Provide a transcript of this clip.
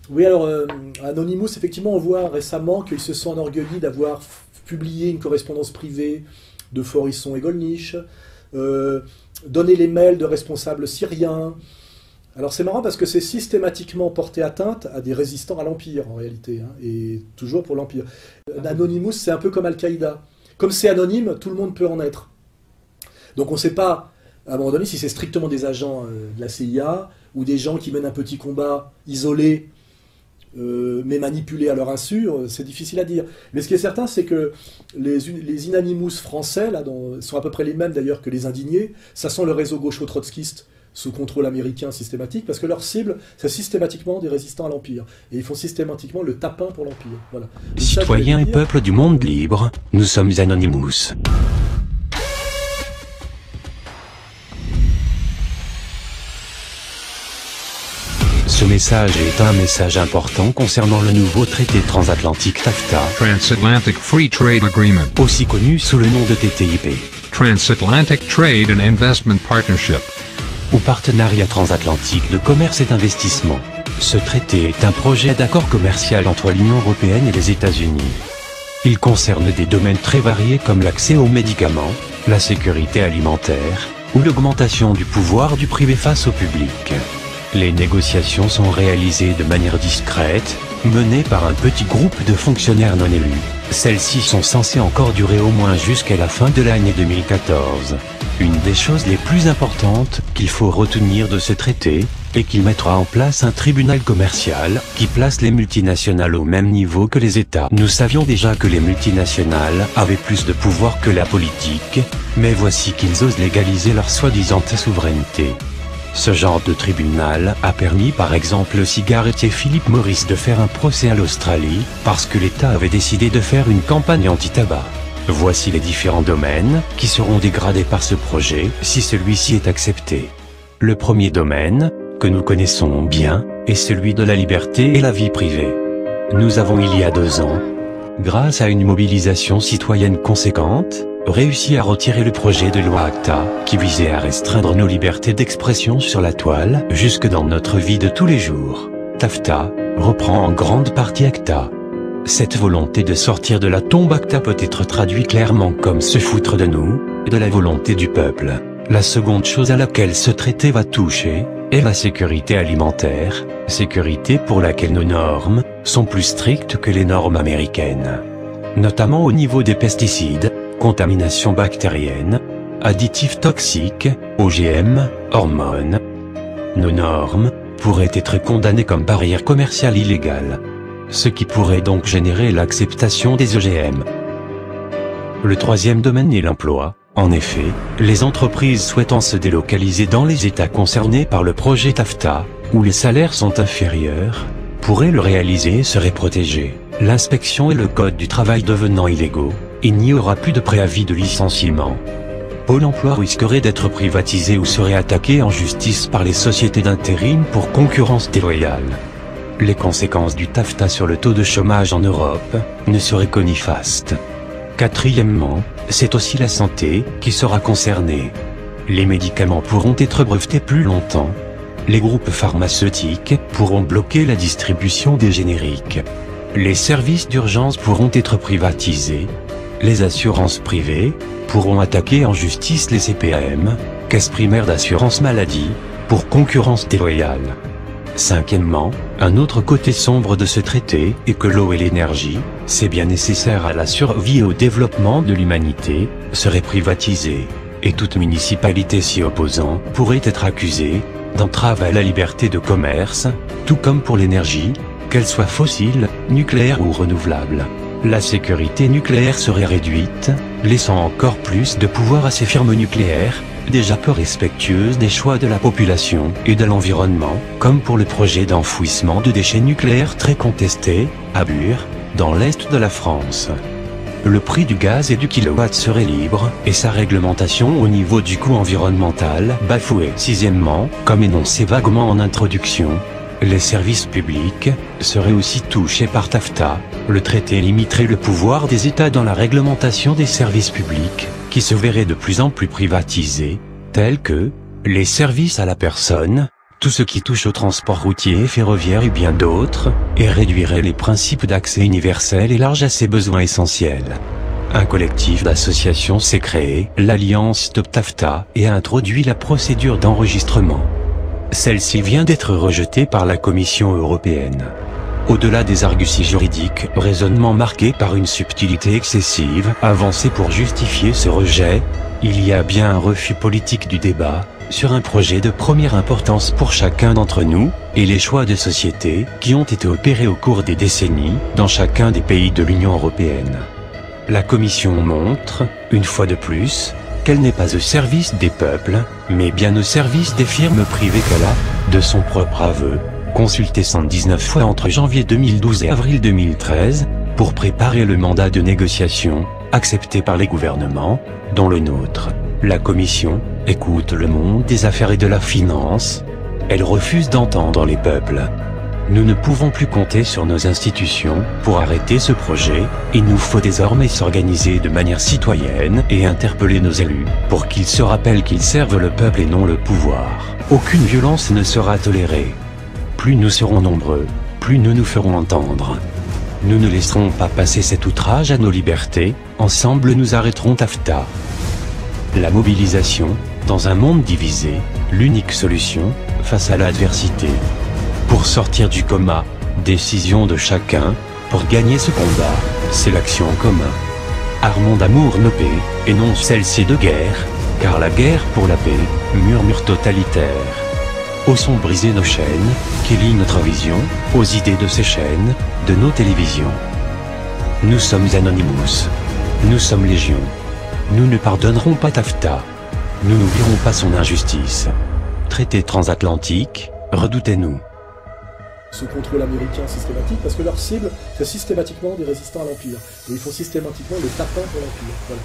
Oui, alors Anonymous, effectivement, on voit récemment qu'ils se sont enorgueillis d'avoir publié une correspondance privée de Forisson et Gollnisch, donné les mails de responsables syriens. Alors c'est marrant parce que c'est systématiquement porté atteinte à des résistants à l'Empire, en réalité, hein, et toujours pour l'Empire. Anonymous, c'est un peu comme Al-Qaïda. Comme c'est anonyme, tout le monde peut en être. Donc on ne sait pas, à un moment donné, si c'est strictement des agents de la CIA ou des gens qui mènent un petit combat isolé, mais manipulés à leur insu, c'est difficile à dire. Mais ce qui est certain, c'est que les Inanimous français, là, sont à peu près les mêmes d'ailleurs que les Indignés. Ça sent le réseau gaucho-trotskiste sous contrôle américain systématique, parce que leur cible, c'est systématiquement des résistants à l'Empire. Et ils font systématiquement le tapin pour l'Empire. Voilà. Citoyens et peuple du monde libre, nous sommes Anonymous. Ce message est un message important concernant le nouveau traité transatlantique TAFTA, Transatlantic Free Trade Agreement, aussi connu sous le nom de TTIP, Transatlantic Trade and Investment Partnership, ou Partenariat transatlantique de commerce et d'investissement. Ce traité est un projet d'accord commercial entre l'Union européenne et les États-Unis. Il concerne des domaines très variés comme l'accès aux médicaments, la sécurité alimentaire, ou l'augmentation du pouvoir du privé face au public. Les négociations sont réalisées de manière discrète, menées par un petit groupe de fonctionnaires non élus. Celles-ci sont censées encore durer au moins jusqu'à la fin de l'année 2014. Une des choses les plus importantes qu'il faut retenir de ce traité est qu'il mettra en place un tribunal commercial qui place les multinationales au même niveau que les États. Nous savions déjà que les multinationales avaient plus de pouvoir que la politique, mais voici qu'ils osent légaliser leur soi-disant souveraineté. Ce genre de tribunal a permis par exemple au cigarettier Philip Morris de faire un procès à l'Australie, parce que l'État avait décidé de faire une campagne anti-tabac. Voici les différents domaines qui seront dégradés par ce projet si celui-ci est accepté. Le premier domaine, que nous connaissons bien, est celui de la liberté et la vie privée. Nous avons il y a 2 ans, grâce à une mobilisation citoyenne conséquente, réussi à retirer le projet de loi ACTA, qui visait à restreindre nos libertés d'expression sur la toile, jusque dans notre vie de tous les jours. TAFTA reprend en grande partie ACTA. Cette volonté de sortir de la tombe ACTA peut être traduite clairement comme se foutre de nous, et de la volonté du peuple. La seconde chose à laquelle ce traité va toucher, est la sécurité alimentaire, sécurité pour laquelle nos normes sont plus strictes que les normes américaines. Notamment au niveau des pesticides, contamination bactérienne, additifs toxiques, OGM, hormones. Nos normes pourraient être condamnées comme barrière commerciale illégale, ce qui pourrait donc générer l'acceptation des OGM. Le troisième domaine est l'emploi. En effet, les entreprises souhaitant se délocaliser dans les États concernés par le projet TAFTA, où les salaires sont inférieurs, pourraient le réaliser et seraient protégés. L'inspection et le code du travail devenant illégaux, il n'y aura plus de préavis de licenciement. Pôle emploi risquerait d'être privatisé ou serait attaqué en justice par les sociétés d'intérim pour concurrence déloyale. Les conséquences du TAFTA sur le taux de chômage en Europe ne seraient que néfastes. Quatrièmement, c'est aussi la santé qui sera concernée. Les médicaments pourront être brevetés plus longtemps. Les groupes pharmaceutiques pourront bloquer la distribution des génériques. Les services d'urgence pourront être privatisés. Les assurances privées pourront attaquer en justice les CPAM, caisses primaires d'assurance maladie, pour concurrence déloyale. Cinquièmement, un autre côté sombre de ce traité est que l'eau et l'énergie, c'est bien nécessaire à la survie et au développement de l'humanité, seraient privatisées, et toute municipalité s'y opposant pourrait être accusée d'entrave à la liberté de commerce, tout comme pour l'énergie, qu'elle soit fossile, nucléaire ou renouvelable. La sécurité nucléaire serait réduite, laissant encore plus de pouvoir à ces firmes nucléaires, déjà peu respectueuses des choix de la population et de l'environnement, comme pour le projet d'enfouissement de déchets nucléaires très contesté, à Bure, dans l'est de la France. Le prix du gaz et du kilowatt serait libre, et sa réglementation au niveau du coût environnemental bafouée. Sixièmement, comme énoncé vaguement en introduction, les services publics seraient aussi touchés par TAFTA. Le traité limiterait le pouvoir des États dans la réglementation des services publics, qui se verraient de plus en plus privatisés, tels que les services à la personne, tout ce qui touche au transport routier et ferroviaire et bien d'autres, et réduirait les principes d'accès universel et large à ses besoins essentiels. Un collectif d'associations s'est créé, l'Alliance Stop TAFTA, et a introduit la procédure d'enregistrement. Celle-ci vient d'être rejetée par la Commission européenne. Au-delà des arguties juridiques, raisonnement marqué par une subtilité excessive, avancée pour justifier ce rejet, il y a bien un refus politique du débat, sur un projet de première importance pour chacun d'entre nous, et les choix de société qui ont été opérés au cours des décennies, dans chacun des pays de l'Union européenne. La Commission montre, une fois de plus, qu'elle n'est pas au service des peuples, mais bien au service des firmes privées qu'elle a, de son propre aveu, consulté 119 fois entre janvier 2012 et avril 2013, pour préparer le mandat de négociation, accepté par les gouvernements, dont le nôtre. La Commission écoute le monde des affaires et de la finance. Elle refuse d'entendre les peuples. Nous ne pouvons plus compter sur nos institutions pour arrêter ce projet. Il nous faut désormais s'organiser de manière citoyenne et interpeller nos élus pour qu'ils se rappellent qu'ils servent le peuple et non le pouvoir. Aucune violence ne sera tolérée. Plus nous serons nombreux, plus nous nous ferons entendre. Nous ne laisserons pas passer cet outrage à nos libertés. Ensemble nous arrêterons TAFTA. La mobilisation, dans un monde divisé, l'unique solution face à l'adversité. Pour sortir du coma, décision de chacun, pour gagner ce combat, c'est l'action en commun. Armons d'amour nos paix, et non celle-ci de guerre, car la guerre pour la paix, murmure totalitaire. Osons briser nos chaînes, qui lient notre vision, aux idées de ces chaînes, de nos télévisions. Nous sommes Anonymous. Nous sommes Légion. Nous ne pardonnerons pas TAFTA. Nous n'oublierons pas son injustice. Traité transatlantique, redoutez-nous. Ce contrôle américain systématique, parce que leur cible, c'est systématiquement des résistants à l'Empire. Et ils font systématiquement le tapin pour l'Empire. Voilà.